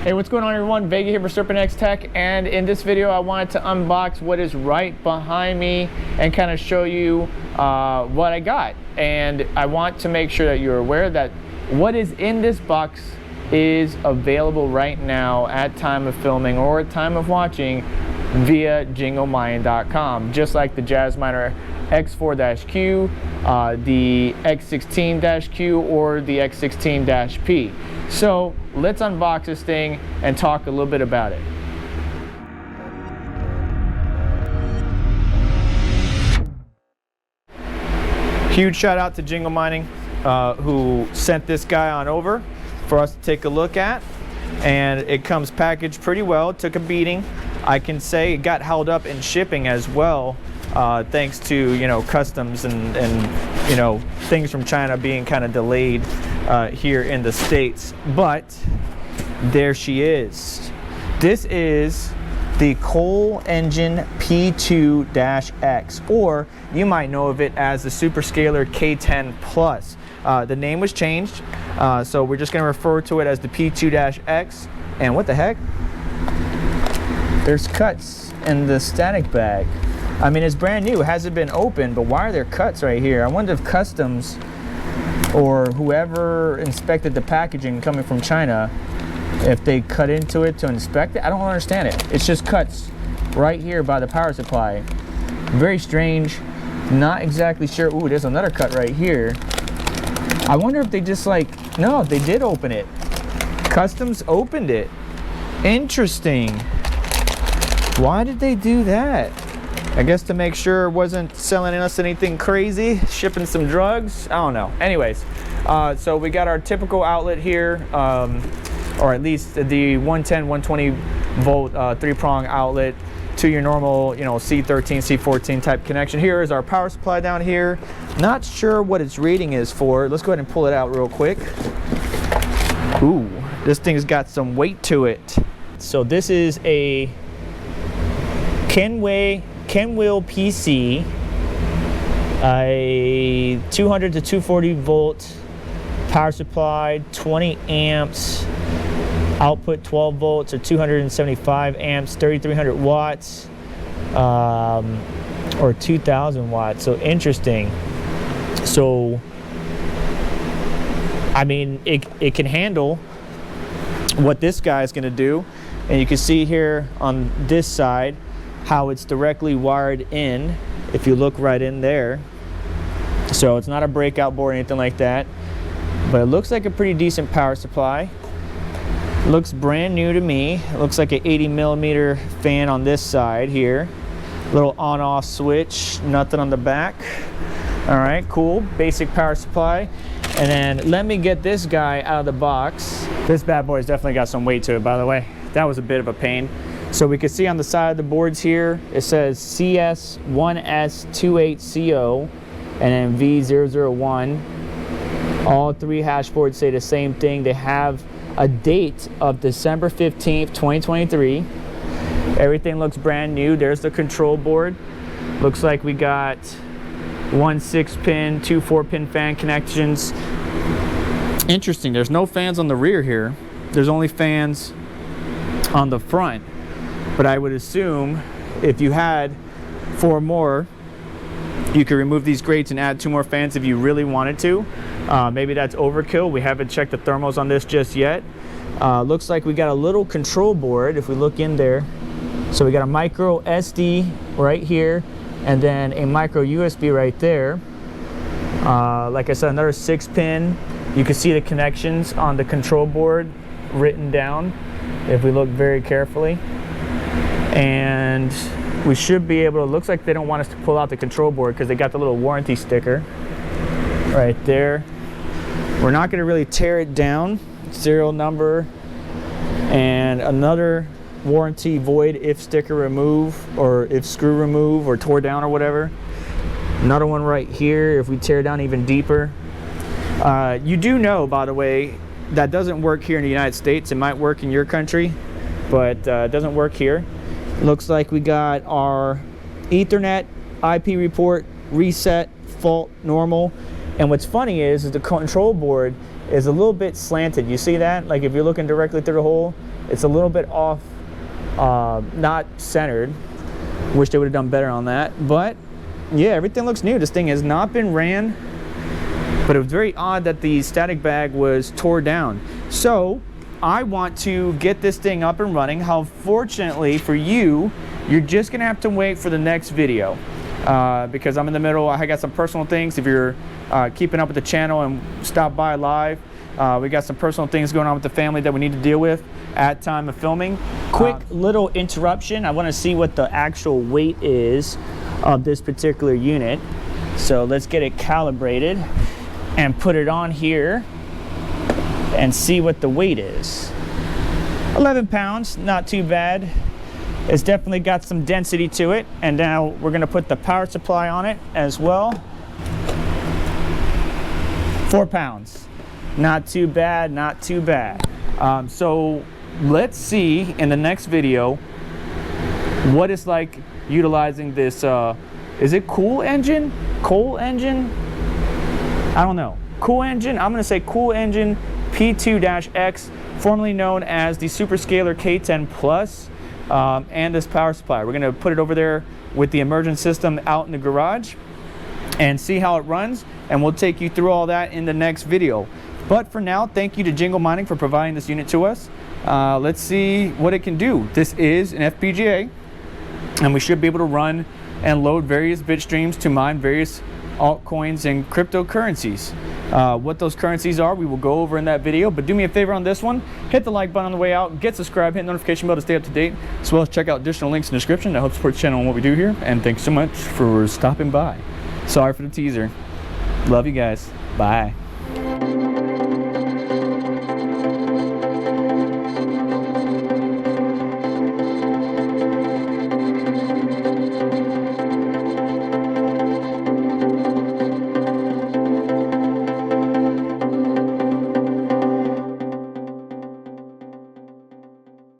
Hey, what's going on everyone? Vega here for SerpentX Tech, and in this video I wanted to unbox what is right behind me and kind of show you what I got. And I want to make sure that you're aware that what is in this box is available right now at time of filming or at time of watching via jinglemining.com, just like the Jazzminer X4-Q, the X16-Q, or the X16-P. So let's unbox this thing and talk a little bit about it. Huge shout out to Jingle Mining who sent this guy on over for us to take a look at, and it comes packaged pretty well. It took a beating. I can say it got held up in shipping as well, thanks to customs and things from China being kind of delayed here in the States. But there she is. This is the Colengine P2-X, or you might know of it as the Superscaler K10 Plus. The name was changed, so we're just going to refer to it as the P2-X. And what the heck? There's cuts in the static bag. I mean, it's brand new, it hasn't been opened, but why are there cuts right here? I wonder if customs or whoever inspected the packaging coming from China, if they cut into it to inspect it. I don't understand it. It's just cuts right here by the power supply. Very strange. Not exactly sure. Ooh, there's another cut right here. I wonder if they just no, they did open it. Customs opened it. Interesting. Why did they do that? I guess to make sure it wasn't selling us anything crazy, shipping some drugs. I don't know. Anyways, so we got our typical outlet here, or at least the 110, 120 volt 3-prong outlet to your normal, C13, C14 type connection. Here is our power supply down here. Not sure what its rating is for. Let's go ahead and pull it out real quick. Ooh, this thing's got some weight to it. So this is a Kenway PC, a 200 to 240 volt power supply, 20 amps, output 12 volts or 275 amps, 3300 watts, or 2000 watts. So interesting. So I mean, it can handle what this guy is going to do, and you can see here on this side how it's directly wired in, if you look right in there. So it's not a breakout board or anything like that, but it looks like a pretty decent power supply. Looks brand new to me. It looks like an 80mm fan on this side here. Little on-off switch, nothing on the back. All right, cool, basic power supply. And then let me get this guy out of the box. This bad boy's definitely got some weight to it, by the way. That was a bit of a pain. So we can see on the side of the boards here, it says CS1S28CO and then V001. All three hash boards say the same thing. They have a date of December 15th, 2023. Everything looks brand new. There's the control board. Looks like we got one 6-pin, two 4-pin fan connections. Interesting, there's no fans on the rear here. There's only fans on the front. But I would assume if you had 4 more, you could remove these grates and add 2 more fans if you really wanted to. Maybe that's overkill. We haven't checked the thermals on this just yet. Looks like we got a little control board if we look in there. So we got a micro SD right here, and then a micro USB right there. Like I said, another 6-pin. You can see the connections on the control board written down if we look very carefully. And we should be able to, looks like they don't want us to pull out the control board because they got the little warranty sticker right there. We're not going to really tear it down. Serial number and another warranty void if sticker remove, or if screw remove or tore down or whatever. Another one right here if we tear down even deeper. You do know, by the way, that doesn't work here in the United States. It might work in your country, but it doesn't work here. Looks like we got our Ethernet, IP report, reset, fault, normal. And what's funny is the control board is a little bit slanted. You see that? Like if you're looking directly through the hole, It's a little bit off, not centered. Wish they would have done better on that. But yeah, everything looks new. This thing has not been ran, but it was very odd that the static bag was tore down. So I want to get this thing up and running. How fortunately for you, you're just gonna have to wait for the next video because I'm in the middle. I got some personal things. If you're keeping up with the channel and stop by live, we got some personal things going on with the family that we need to deal with at time of filming. Quick little interruption. I want to see what the actual weight is of this particular unit. So let's get it calibrated and put it on here and see what the weight is. 11 pounds, not too bad. It's definitely got some density to it. And now we're gonna put the power supply on it as well. 4 pounds, not too bad, not too bad. So let's see in the next video what it's like utilizing this, is it Colengine? Colengine? I don't know. Colengine, I'm gonna say Colengine P2-X, formerly known as the Superscaler K10 Plus, and this power supply. We're gonna put it over there with the immersion system out in the garage and see how it runs, and we'll take you through all that in the next video. But for now, thank you to Jingle Mining for providing this unit to us. Let's see what it can do. This is an FPGA, and we should be able to run and load various bit streams to mine various altcoins and cryptocurrencies. What those currencies are, we will go over in that video, but do me a favor on this one, hit the like button on the way out, get subscribed, hit the notification bell to stay up to date, as well as check out additional links in the description to help support the channel and what we do here. And thanks so much for stopping by. Sorry for the teaser. Love you guys. Bye.